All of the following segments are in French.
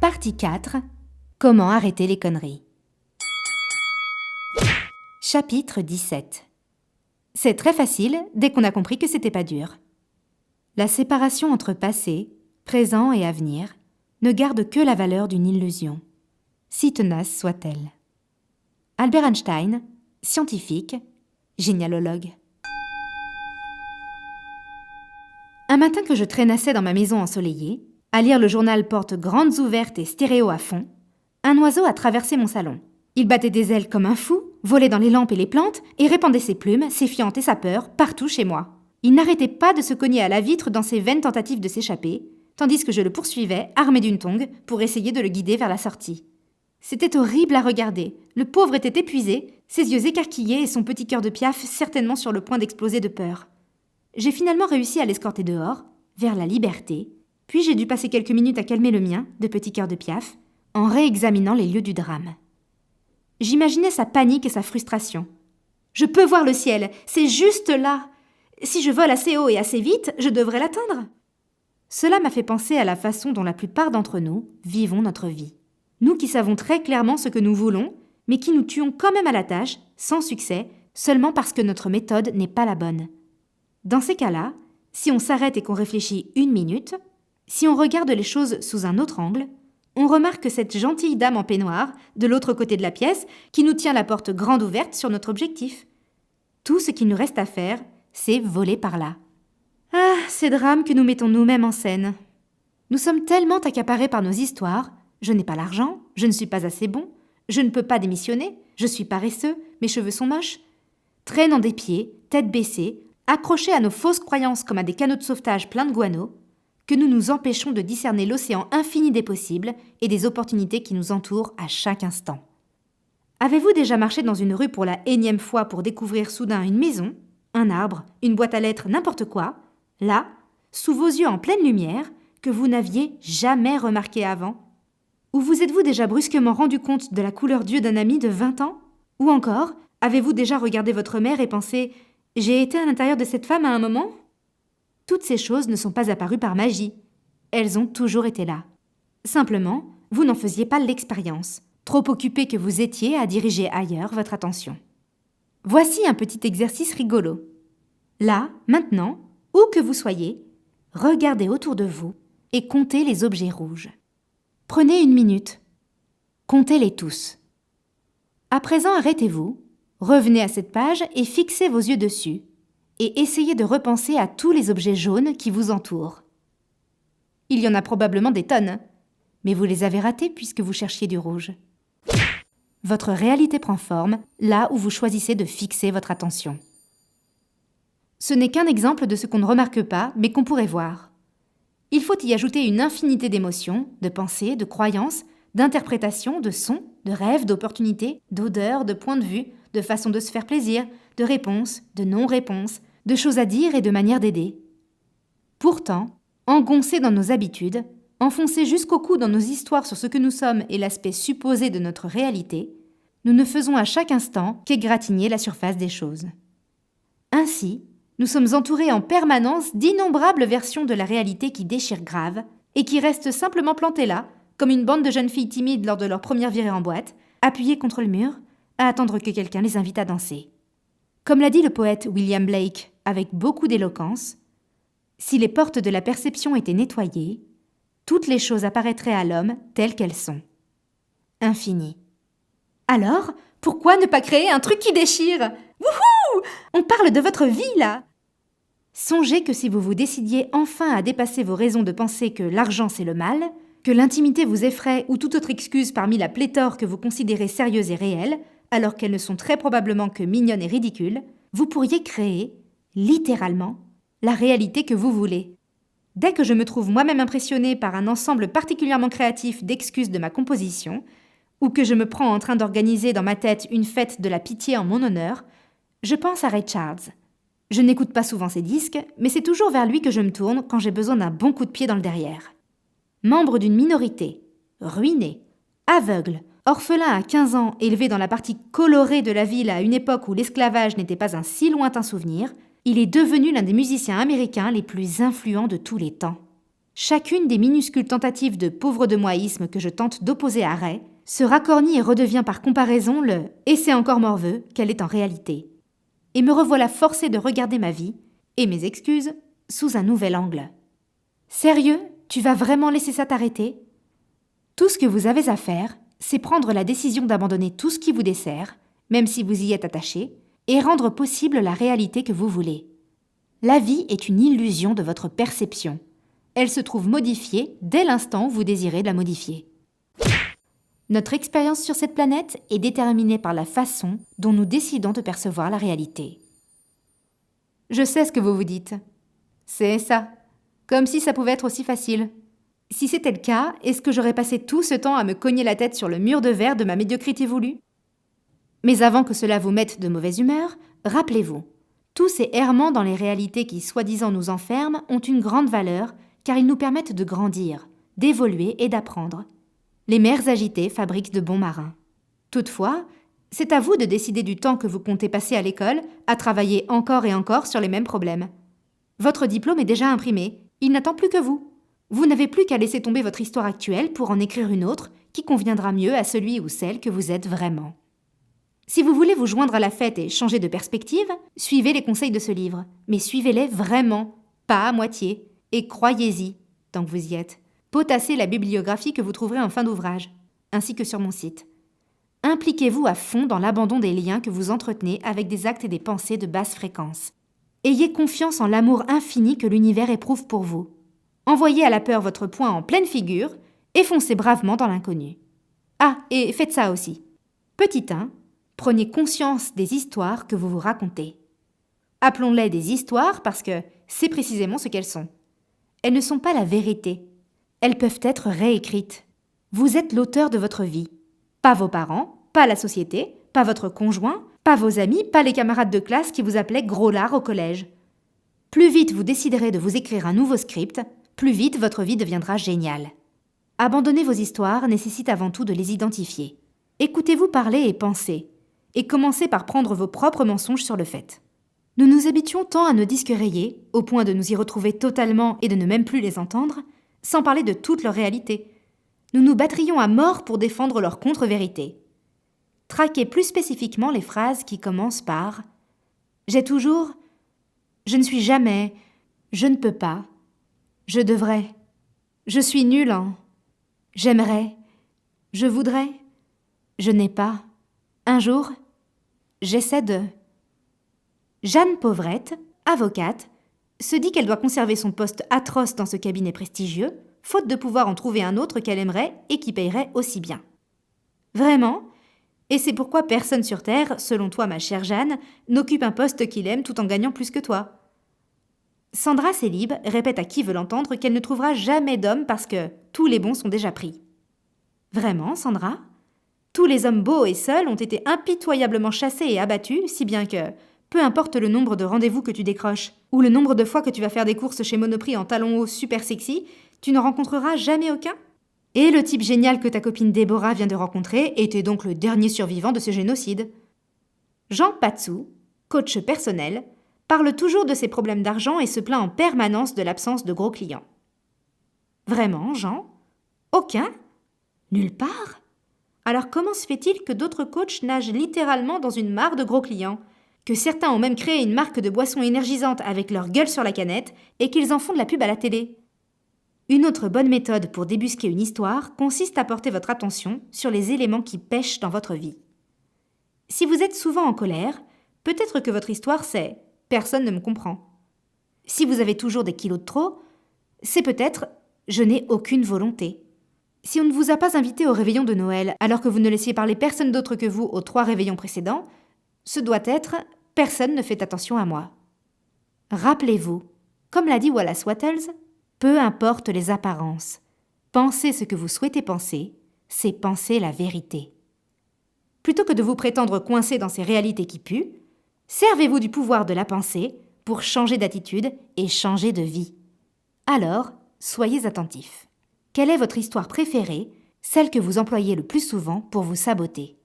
Partie 4. Comment arrêter les conneries. Chapitre 17. C'est très facile dès qu'on a compris que c'était pas dur. La séparation entre passé, présent et avenir ne garde que la valeur d'une illusion, si tenace soit-elle. Albert Einstein, scientifique, génialologue. Un matin que je traînassais dans ma maison ensoleillée, à lire le journal portes grandes ouvertes et stéréo à fond, un oiseau a traversé mon salon. Il battait des ailes comme un fou, volait dans les lampes et les plantes et répandait ses plumes, ses fientes et sa peur partout chez moi. Il n'arrêtait pas de se cogner à la vitre dans ses vaines tentatives de s'échapper, tandis que je le poursuivais, armé d'une tongue, pour essayer de le guider vers la sortie. C'était horrible à regarder. Le pauvre était épuisé, ses yeux écarquillés et son petit cœur de piaf certainement sur le point d'exploser de peur. J'ai finalement réussi à l'escorter dehors, vers la liberté, puis j'ai dû passer quelques minutes à calmer le mien, de petit cœur de piaf, en réexaminant les lieux du drame. J'imaginais sa panique et sa frustration. « Je peux voir le ciel, c'est juste là. Si je vole assez haut et assez vite, je devrais l'atteindre. » Cela m'a fait penser à la façon dont la plupart d'entre nous vivons notre vie. Nous qui savons très clairement ce que nous voulons, mais qui nous tuons quand même à la tâche, sans succès, seulement parce que notre méthode n'est pas la bonne. Dans ces cas-là, si on s'arrête et qu'on réfléchit une minute, si on regarde les choses sous un autre angle, on remarque cette gentille dame en peignoir, de l'autre côté de la pièce, qui nous tient la porte grande ouverte sur notre objectif. Tout ce qu'il nous reste à faire, c'est voler par là. Ah, ces drames que nous mettons nous-mêmes en scène. Nous sommes tellement accaparés par nos histoires. Je n'ai pas l'argent, je ne suis pas assez bon, je ne peux pas démissionner, je suis paresseux, mes cheveux sont moches. Traînant des pieds, tête baissée, accrochés à nos fausses croyances comme à des canots de sauvetage pleins de guano, que nous nous empêchons de discerner l'océan infini des possibles et des opportunités qui nous entourent à chaque instant. Avez-vous déjà marché dans une rue pour la énième fois pour découvrir soudain une maison, un arbre, une boîte à lettres, n'importe quoi, là, sous vos yeux en pleine lumière, que vous n'aviez jamais remarqué avant? Ou vous êtes-vous déjà brusquement rendu compte de la couleur d'yeux d'un ami de 20 ans? Ou encore, avez-vous déjà regardé votre mère et pensé « J'ai été à l'intérieur de cette femme à un moment ?» Toutes ces choses ne sont pas apparues par magie. Elles ont toujours été là. Simplement, vous n'en faisiez pas l'expérience, trop occupé que vous étiez à diriger ailleurs votre attention. Voici un petit exercice rigolo. Là, maintenant, où que vous soyez, regardez autour de vous et comptez les objets rouges. Prenez une minute. Comptez-les tous. À présent, arrêtez-vous, revenez à cette page et fixez vos yeux dessus. Et essayez de repenser à tous les objets jaunes qui vous entourent. Il y en a probablement des tonnes, mais vous les avez ratés puisque vous cherchiez du rouge. Votre réalité prend forme là où vous choisissez de fixer votre attention. Ce n'est qu'un exemple de ce qu'on ne remarque pas, mais qu'on pourrait voir. Il faut y ajouter une infinité d'émotions, de pensées, de croyances, d'interprétations, de sons, de rêves, d'opportunités, d'odeurs, de points de vue, de façons de se faire plaisir, de réponses, de non-réponses, de choses à dire et de manières d'aider. Pourtant, engoncés dans nos habitudes, enfoncés jusqu'au cou dans nos histoires sur ce que nous sommes et l'aspect supposé de notre réalité, nous ne faisons à chaque instant qu'égratigner la surface des choses. Ainsi, nous sommes entourés en permanence d'innombrables versions de la réalité qui déchirent grave et qui restent simplement plantées là, comme une bande de jeunes filles timides lors de leur première virée en boîte, appuyées contre le mur, à attendre que quelqu'un les invite à danser. Comme l'a dit le poète William Blake avec beaucoup d'éloquence, « Si les portes de la perception étaient nettoyées, toutes les choses apparaîtraient à l'homme telles qu'elles sont. » Infini. Alors, pourquoi ne pas créer un truc qui déchire? Wouhou! On parle de votre vie, là! Songez que si vous vous décidiez enfin à dépasser vos raisons de penser que l'argent c'est le mal, que l'intimité vous effraie ou toute autre excuse parmi la pléthore que vous considérez sérieuse et réelle, alors qu'elles ne sont très probablement que mignonnes et ridicules, vous pourriez créer, littéralement, la réalité que vous voulez. Dès que je me trouve moi-même impressionnée par un ensemble particulièrement créatif d'excuses de ma composition, ou que je me prends en train d'organiser dans ma tête une fête de la pitié en mon honneur, je pense à Ray Charles. Je n'écoute pas souvent ses disques, mais c'est toujours vers lui que je me tourne quand j'ai besoin d'un bon coup de pied dans le derrière. Membre d'une minorité, ruiné, aveugle, orphelin à 15 ans, élevé dans la partie colorée de la ville à une époque où l'esclavage n'était pas un si lointain souvenir, il est devenu l'un des musiciens américains les plus influents de tous les temps. Chacune des minuscules tentatives de pauvre de moisme que je tente d'opposer à Ray se racornit et redevient par comparaison le « et c'est encore morveux » qu'elle est en réalité. Et me revoilà forcée de regarder ma vie, et mes excuses, sous un nouvel angle. Sérieux, tu vas vraiment laisser ça t'arrêter ? Tout ce que vous avez à faire, c'est prendre la décision d'abandonner tout ce qui vous dessert, même si vous y êtes attaché, et rendre possible la réalité que vous voulez. La vie est une illusion de votre perception. Elle se trouve modifiée dès l'instant où vous désirez la modifier. Notre expérience sur cette planète est déterminée par la façon dont nous décidons de percevoir la réalité. Je sais ce que vous vous dites. C'est ça. Comme si ça pouvait être aussi facile. Si c'était le cas, est-ce que j'aurais passé tout ce temps à me cogner la tête sur le mur de verre de ma médiocrité voulue ? Mais avant que cela vous mette de mauvaise humeur, rappelez-vous, tous ces errements dans les réalités qui soi-disant nous enferment ont une grande valeur car ils nous permettent de grandir, d'évoluer et d'apprendre. Les mers agitées fabriquent de bons marins. Toutefois, c'est à vous de décider du temps que vous comptez passer à l'école à travailler encore et encore sur les mêmes problèmes. Votre diplôme est déjà imprimé, il n'attend plus que vous. Vous n'avez plus qu'à laisser tomber votre histoire actuelle pour en écrire une autre qui conviendra mieux à celui ou celle que vous êtes vraiment. Si vous voulez vous joindre à la fête et changer de perspective, suivez les conseils de ce livre, mais suivez-les vraiment, pas à moitié, et croyez-y, tant que vous y êtes. Potassez la bibliographie que vous trouverez en fin d'ouvrage, ainsi que sur mon site. Impliquez-vous à fond dans l'abandon des liens que vous entretenez avec des actes et des pensées de basse fréquence. Ayez confiance en l'amour infini que l'univers éprouve pour vous. Envoyez à la peur votre poing en pleine figure et foncez bravement dans l'inconnu. Ah, et faites ça aussi. Petit 1, prenez conscience des histoires que vous vous racontez. Appelons-les des histoires parce que c'est précisément ce qu'elles sont. Elles ne sont pas la vérité. Elles peuvent être réécrites. Vous êtes l'auteur de votre vie. Pas vos parents, pas la société, pas votre conjoint, pas vos amis, pas les camarades de classe qui vous appelaient gros lard au collège. Plus vite vous déciderez de vous écrire un nouveau script, plus vite votre vie deviendra géniale. Abandonner vos histoires nécessite avant tout de les identifier. Écoutez-vous parler et penser, et commencez par prendre vos propres mensonges sur le fait. Nous nous habituons tant à nos disques rayés, au point de nous y retrouver totalement et de ne même plus les entendre, sans parler de toute leur réalité. Nous nous battrions à mort pour défendre leur contre-vérité. Traquez plus spécifiquement les phrases qui commencent par « J'ai toujours »,« Je ne suis jamais »,« Je ne peux pas »,« Je devrais »,« Je suis nul en »,« J'aimerais »,« Je voudrais »,« Je n'ai pas »,« Un jour »,« J'essaie de ». Jeanne Pauvrette, avocate, se dit qu'elle doit conserver son poste atroce dans ce cabinet prestigieux, faute de pouvoir en trouver un autre qu'elle aimerait et qui payerait aussi bien. Vraiment ? Et c'est pourquoi personne sur Terre, selon toi ma chère Jeanne, n'occupe un poste qu'il aime tout en gagnant plus que toi. Sandra Célib répète à qui veut l'entendre qu'elle ne trouvera jamais d'homme parce que tous les bons sont déjà pris. Vraiment, Sandra ? Tous les hommes beaux et seuls ont été impitoyablement chassés et abattus, si bien que, peu importe le nombre de rendez-vous que tu décroches, ou le nombre de fois que tu vas faire des courses chez Monoprix en talons hauts super sexy, tu ne rencontreras jamais aucun ? Et le type génial que ta copine Déborah vient de rencontrer était donc le dernier survivant de ce génocide. Jean Patsou, coach personnel, parle toujours de ses problèmes d'argent et se plaint en permanence de l'absence de gros clients. Vraiment, Jean ? Aucun ? Nulle part ? Alors comment se fait-il que d'autres coachs nagent littéralement dans une mare de gros clients ? Que certains ont même créé une marque de boissons énergisantes avec leur gueule sur la canette et qu'ils en font de la pub à la télé ? Une autre bonne méthode pour débusquer une histoire consiste à porter votre attention sur les éléments qui pêchent dans votre vie. Si vous êtes souvent en colère, peut-être que votre histoire c'est « personne ne me comprend ». Si vous avez toujours des kilos de trop, c'est peut-être « je n'ai aucune volonté ». Si on ne vous a pas invité au réveillon de Noël alors que vous ne laissiez parler personne d'autre que vous aux 3 réveillons précédents, ce doit être « personne ne fait attention à moi ». Rappelez-vous, comme l'a dit Wallace Wattles, peu importe les apparences, pensez ce que vous souhaitez penser, c'est penser la vérité. Plutôt que de vous prétendre coincé dans ces réalités qui puent, servez-vous du pouvoir de la pensée pour changer d'attitude et changer de vie. Alors, soyez attentifs. Quelle est votre histoire préférée, celle que vous employez le plus souvent pour vous saboter ?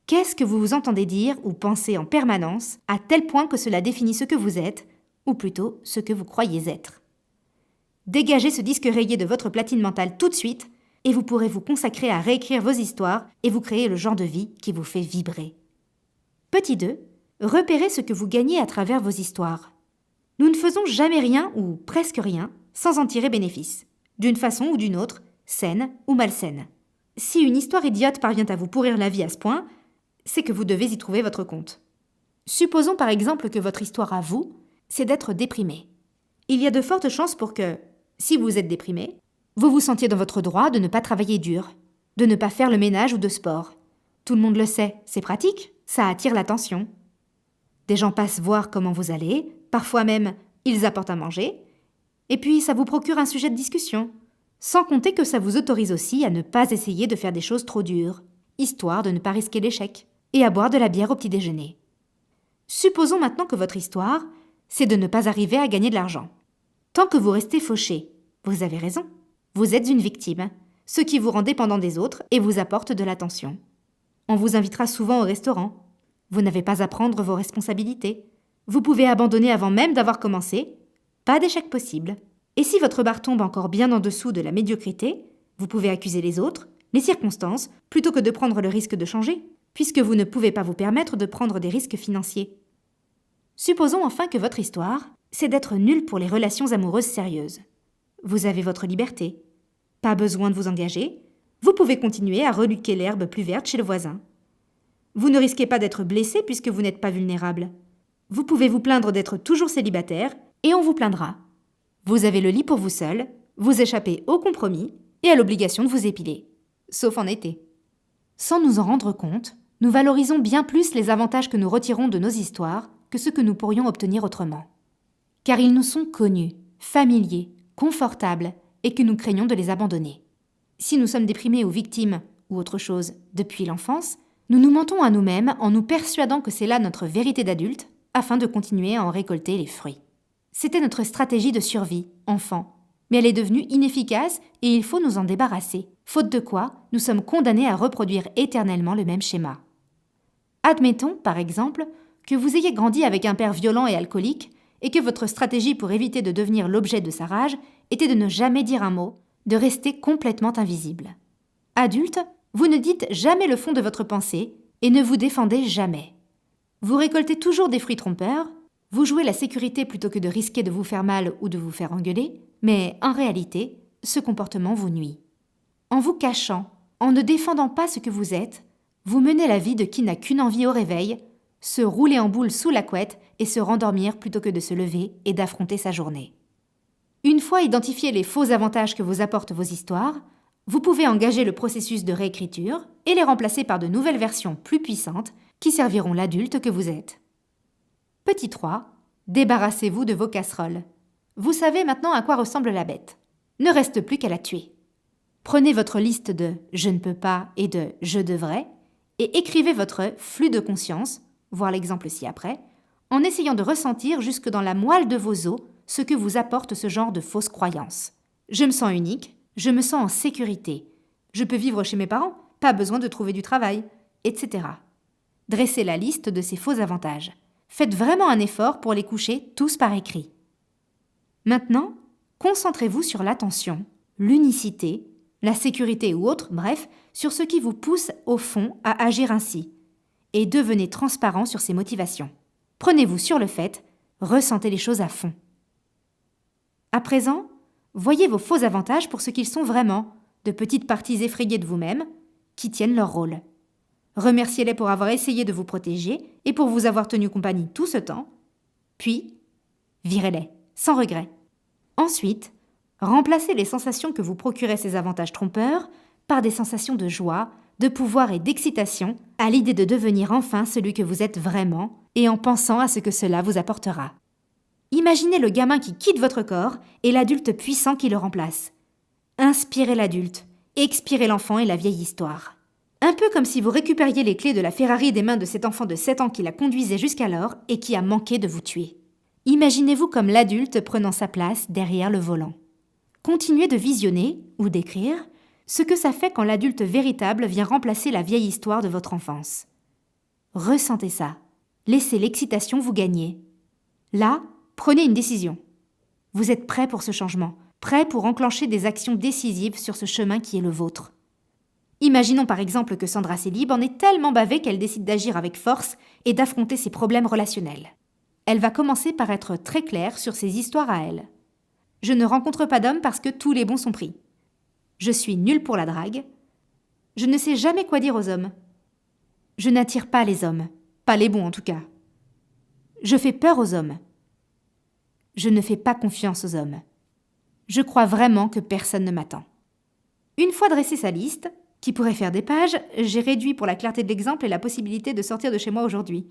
Qu'est-ce que vous vous entendez dire ou penser en permanence à tel point que cela définit ce que vous êtes, ou plutôt ce que vous croyez être ? Dégagez ce disque rayé de votre platine mentale tout de suite et vous pourrez vous consacrer à réécrire vos histoires et vous créer le genre de vie qui vous fait vibrer. Petit 2. Repérez ce que vous gagnez à travers vos histoires. Nous ne faisons jamais rien ou presque rien sans en tirer bénéfice, d'une façon ou d'une autre, saine ou malsaine. Si une histoire idiote parvient à vous pourrir la vie à ce point, c'est que vous devez y trouver votre compte. Supposons par exemple que votre histoire à vous, c'est d'être déprimé. Il y a de fortes chances pour que, si vous êtes déprimé, vous vous sentiez dans votre droit de ne pas travailler dur, de ne pas faire le ménage ou de sport. Tout le monde le sait, c'est pratique, ça attire l'attention. Des gens passent voir comment vous allez, parfois même ils apportent à manger, et puis ça vous procure un sujet de discussion. Sans compter que ça vous autorise aussi à ne pas essayer de faire des choses trop dures, histoire de ne pas risquer l'échec, et à boire de la bière au petit déjeuner. Supposons maintenant que votre histoire, c'est de ne pas arriver à gagner de l'argent. Tant que vous restez fauché, vous avez raison, vous êtes une victime, ce qui vous rend dépendant des autres et vous apporte de l'attention. On vous invitera souvent au restaurant. Vous n'avez pas à prendre vos responsabilités. Vous pouvez abandonner avant même d'avoir commencé. Pas d'échec possible. Et si votre barre tombe encore bien en dessous de la médiocrité, vous pouvez accuser les autres, les circonstances, plutôt que de prendre le risque de changer, puisque vous ne pouvez pas vous permettre de prendre des risques financiers. Supposons enfin que votre histoire, c'est d'être nul pour les relations amoureuses sérieuses. Vous avez votre liberté. Pas besoin de vous engager. Vous pouvez continuer à reluquer l'herbe plus verte chez le voisin. Vous ne risquez pas d'être blessé puisque vous n'êtes pas vulnérable. Vous pouvez vous plaindre d'être toujours célibataire et on vous plaindra. Vous avez le lit pour vous seul, vous échappez au compromis et à l'obligation de vous épiler. Sauf en été. Sans nous en rendre compte, nous valorisons bien plus les avantages que nous retirons de nos histoires que ceux que nous pourrions obtenir autrement. Car ils nous sont connus, familiers, confortables et que nous craignons de les abandonner. Si nous sommes déprimés ou victimes, ou autre chose, depuis l'enfance, nous nous mentons à nous-mêmes en nous persuadant que c'est là notre vérité d'adulte afin de continuer à en récolter les fruits. C'était notre stratégie de survie, enfant, mais elle est devenue inefficace et il faut nous en débarrasser, faute de quoi nous sommes condamnés à reproduire éternellement le même schéma. Admettons, par exemple, que vous ayez grandi avec un père violent et alcoolique et que votre stratégie pour éviter de devenir l'objet de sa rage était de ne jamais dire un mot, de rester complètement invisible. Adulte, vous ne dites jamais le fond de votre pensée et ne vous défendez jamais. Vous récoltez toujours des fruits trompeurs, vous jouez la sécurité plutôt que de risquer de vous faire mal ou de vous faire engueuler, mais en réalité, ce comportement vous nuit. En vous cachant, en ne défendant pas ce que vous êtes, vous menez la vie de qui n'a qu'une envie au réveil, se rouler en boule sous la couette et se rendormir plutôt que de se lever et d'affronter sa journée. Une fois identifiés les faux avantages que vous apportent vos histoires, vous pouvez engager le processus de réécriture et les remplacer par de nouvelles versions plus puissantes qui serviront l'adulte que vous êtes. Petit 3. Débarrassez-vous de vos casseroles. Vous savez maintenant à quoi ressemble la bête. Ne reste plus qu'à la tuer. Prenez votre liste de « je ne peux pas » et de « je devrais » et écrivez votre flux de conscience, voir l'exemple ci-après, en essayant de ressentir jusque dans la moelle de vos os ce que vous apporte ce genre de fausses croyances. Je me sens unique, je me sens en sécurité, je peux vivre chez mes parents, pas besoin de trouver du travail, etc. Dressez la liste de ces faux avantages. Faites vraiment un effort pour les coucher tous par écrit. Maintenant, concentrez-vous sur l'attention, l'unicité, la sécurité ou autre, bref, sur ce qui vous pousse au fond à agir ainsi. Et devenez transparent sur ces motivations. Prenez-vous sur le fait, ressentez les choses à fond. À présent, voyez vos faux avantages pour ce qu'ils sont vraiment, de petites parties effrayées de vous-même, qui tiennent leur rôle. Remerciez-les pour avoir essayé de vous protéger et pour vous avoir tenu compagnie tout ce temps, puis virez-les, sans regret. Ensuite, remplacez les sensations que vous procuraient ces avantages trompeurs par des sensations de joie, de pouvoir et d'excitation à l'idée de devenir enfin celui que vous êtes vraiment et en pensant à ce que cela vous apportera. Imaginez le gamin qui quitte votre corps et l'adulte puissant qui le remplace. Inspirez l'adulte, expirez l'enfant et la vieille histoire. Un peu comme si vous récupériez les clés de la Ferrari des mains de cet enfant de 7 ans qui la conduisait jusqu'alors et qui a manqué de vous tuer. Imaginez-vous comme l'adulte prenant sa place derrière le volant. Continuez de visionner, ou d'écrire, ce que ça fait quand l'adulte véritable vient remplacer la vieille histoire de votre enfance. Ressentez ça. Laissez l'excitation vous gagner. Là, prenez une décision. Vous êtes prêt pour ce changement. prêt pour enclencher des actions décisives sur ce chemin qui est le vôtre. Imaginons par exemple que Sandra Célib en est tellement bavée qu'elle décide d'agir avec force et d'affronter ses problèmes relationnels. Elle va commencer par être très claire sur ses histoires à elle. Je ne rencontre pas d'homme parce que tous les bons sont pris. Je suis nulle pour la drague. Je ne sais jamais quoi dire aux hommes. Je n'attire pas les hommes, pas les bons en tout cas. Je fais peur aux hommes. Je ne fais pas confiance aux hommes. Je crois vraiment que personne ne m'attend. Une fois dressée sa liste, qui pourrait faire des pages, j'ai réduit pour la clarté de l'exemple et la possibilité de sortir de chez moi aujourd'hui.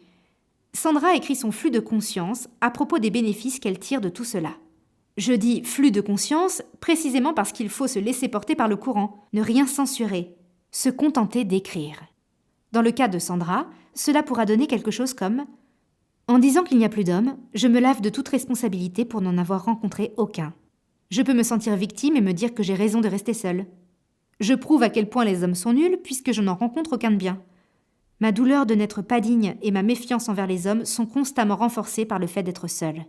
Sandra écrit son flux de conscience à propos des bénéfices qu'elle tire de tout cela. Je dis flux de conscience précisément parce qu'il faut se laisser porter par le courant, ne rien censurer, se contenter d'écrire. Dans le cas de Sandra, cela pourra donner quelque chose comme « En disant qu'il n'y a plus d'hommes, je me lave de toute responsabilité pour n'en avoir rencontré aucun. Je peux me sentir victime et me dire que j'ai raison de rester seule. Je prouve à quel point les hommes sont nuls puisque je n'en rencontre aucun de bien. Ma douleur de n'être pas digne et ma méfiance envers les hommes sont constamment renforcées par le fait d'être seule.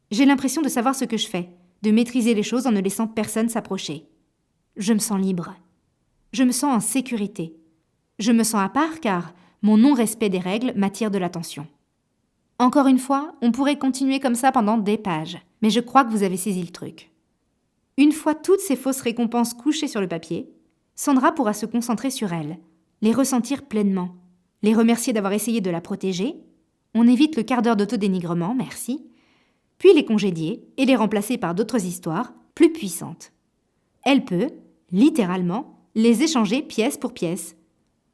J'ai l'impression de savoir ce que je fais, de maîtriser les choses en ne laissant personne s'approcher. Je me sens libre. Je me sens en sécurité. Je me sens à part car mon non-respect des règles m'attire de l'attention. » Encore une fois, on pourrait continuer comme ça pendant des pages, mais je crois que vous avez saisi le truc. Une fois toutes ces fausses récompenses couchées sur le papier, Sandra pourra se concentrer sur elles, les ressentir pleinement, les remercier d'avoir essayé de la protéger, on évite le quart d'heure d'autodénigrement, merci, puis les congédier et les remplacer par d'autres histoires plus puissantes. Elle peut, littéralement, les échanger pièce pour pièce.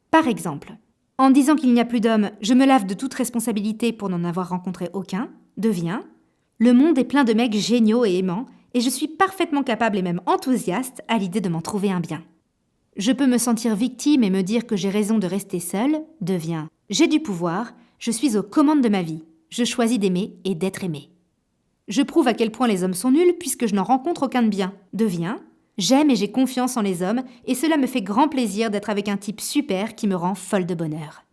Par exemple, en disant qu'il n'y a plus d'hommes, je me lave de toute responsabilité pour n'en avoir rencontré aucun, devient « Le monde est plein de mecs géniaux et aimants, et je suis parfaitement capable et même enthousiaste à l'idée de m'en trouver un bien. » Je peux me sentir victime et me dire que j'ai raison de rester seule, devient « J'ai du pouvoir, je suis aux commandes de ma vie, je choisis d'aimer et d'être aimée. » Je prouve à quel point les hommes sont nuls puisque je n'en rencontre aucun de bien, devient « J'aime et j'ai confiance en les hommes et cela me fait grand plaisir d'être avec un type super qui me rend folle de bonheur. »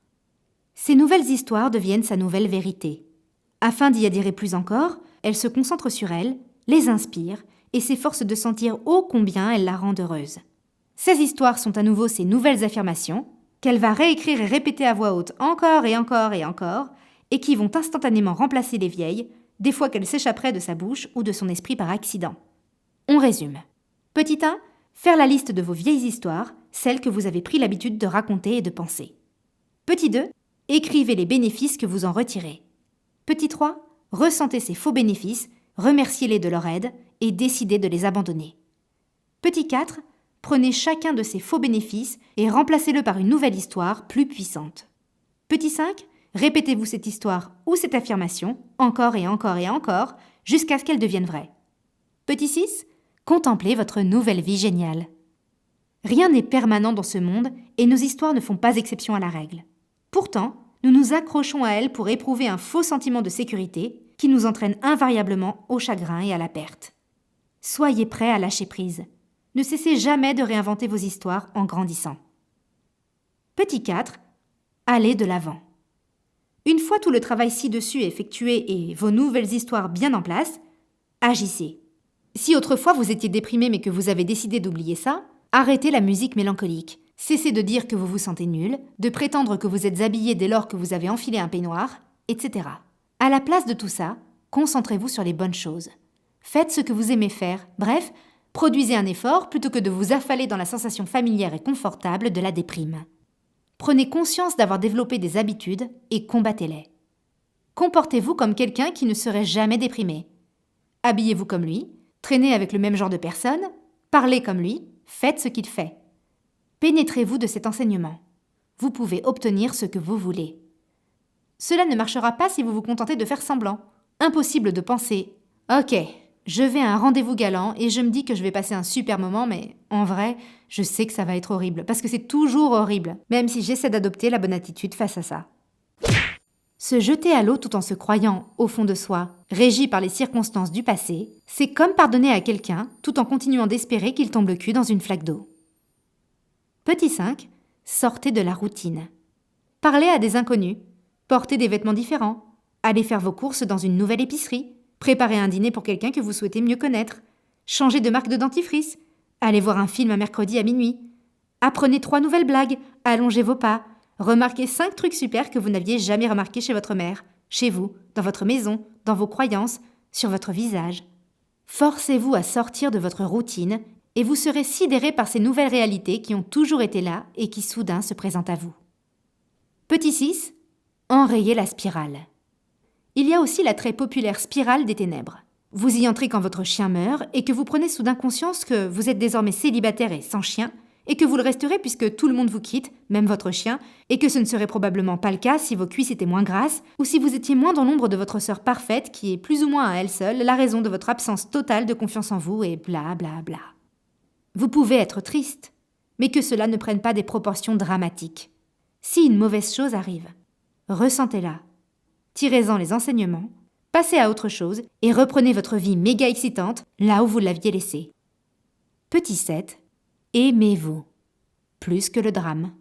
Ces nouvelles histoires deviennent sa nouvelle vérité. Afin d'y adhérer plus encore, elle se concentre sur elle, les inspire et s'efforce de sentir ô combien elle la rend heureuse. Ces histoires sont à nouveau ses nouvelles affirmations, qu'elle va réécrire et répéter à voix haute encore et encore et encore, et qui vont instantanément remplacer les vieilles, des fois qu'elles s'échapperaient de sa bouche ou de son esprit par accident. On résume. Petit 1, faire la liste de vos vieilles histoires, celles que vous avez pris l'habitude de raconter et de penser. Petit 2, écrivez les bénéfices que vous en retirez. Petit 3, ressentez ces faux bénéfices, remerciez-les de leur aide et décidez de les abandonner. Petit 4, prenez chacun de ces faux bénéfices et remplacez-le par une nouvelle histoire plus puissante. Petit 5, répétez-vous cette histoire ou cette affirmation encore et encore et encore jusqu'à ce qu'elle devienne vraie. Petit 6, contemplez votre nouvelle vie géniale. Rien n'est permanent dans ce monde et nos histoires ne font pas exception à la règle. Pourtant, nous nous accrochons à elles pour éprouver un faux sentiment de sécurité qui nous entraîne invariablement au chagrin et à la perte. Soyez prêts à lâcher prise. Ne cessez jamais de réinventer vos histoires en grandissant. Petit 4. Allez de l'avant. Une fois tout le travail ci-dessus effectué et vos nouvelles histoires bien en place, agissez. Si autrefois vous étiez déprimé mais que vous avez décidé d'oublier ça, arrêtez la musique mélancolique. Cessez de dire que vous vous sentez nul, de prétendre que vous êtes habillé dès lors que vous avez enfilé un peignoir, etc. À la place de tout ça, concentrez-vous sur les bonnes choses. Faites ce que vous aimez faire, bref, produisez un effort plutôt que de vous affaler dans la sensation familière et confortable de la déprime. Prenez conscience d'avoir développé des habitudes et combattez-les. Comportez-vous comme quelqu'un qui ne serait jamais déprimé. Habillez-vous comme lui, traînez avec le même genre de personnes, parlez comme lui, faites ce qu'il fait. Pénétrez-vous de cet enseignement. Vous pouvez obtenir ce que vous voulez. Cela ne marchera pas si vous vous contentez de faire semblant. Impossible de penser « Ok, je vais à un rendez-vous galant et je me dis que je vais passer un super moment, mais en vrai, je sais que ça va être horrible, parce que c'est toujours horrible, même si j'essaie d'adopter la bonne attitude face à ça. » Se jeter à l'eau tout en se croyant, au fond de soi, régi par les circonstances du passé, c'est comme pardonner à quelqu'un tout en continuant d'espérer qu'il tombe le cul dans une flaque d'eau. Petit 5. Sortez de la routine. Parlez à des inconnus. Portez des vêtements différents. Allez faire vos courses dans une nouvelle épicerie. Préparez un dîner pour quelqu'un que vous souhaitez mieux connaître. Changez de marque de dentifrice. Allez voir un film un mercredi à minuit. Apprenez 3 nouvelles blagues. Allongez vos pas. Remarquez 5 trucs super que vous n'aviez jamais remarqués chez votre mère, chez vous, dans votre maison, dans vos croyances, sur votre visage. Forcez-vous à sortir de votre routine et vous serez sidéré par ces nouvelles réalités qui ont toujours été là et qui soudain se présentent à vous. Petit 6. Enrayez la spirale. Il y a aussi la très populaire spirale des ténèbres. Vous y entrez quand votre chien meurt et que vous prenez soudain conscience que vous êtes désormais célibataire et sans chien, et que vous le resterez puisque tout le monde vous quitte, même votre chien, et que ce ne serait probablement pas le cas si vos cuisses étaient moins grasses, ou si vous étiez moins dans l'ombre de votre sœur parfaite qui est plus ou moins à elle seule la raison de votre absence totale de confiance en vous et bla bla bla. Vous pouvez être triste, mais que cela ne prenne pas des proportions dramatiques. Si une mauvaise chose arrive, ressentez-la, tirez-en les enseignements, passez à autre chose et reprenez votre vie méga excitante là où vous l'aviez laissée. Petit 7. Aimez-vous. Plus que le drame.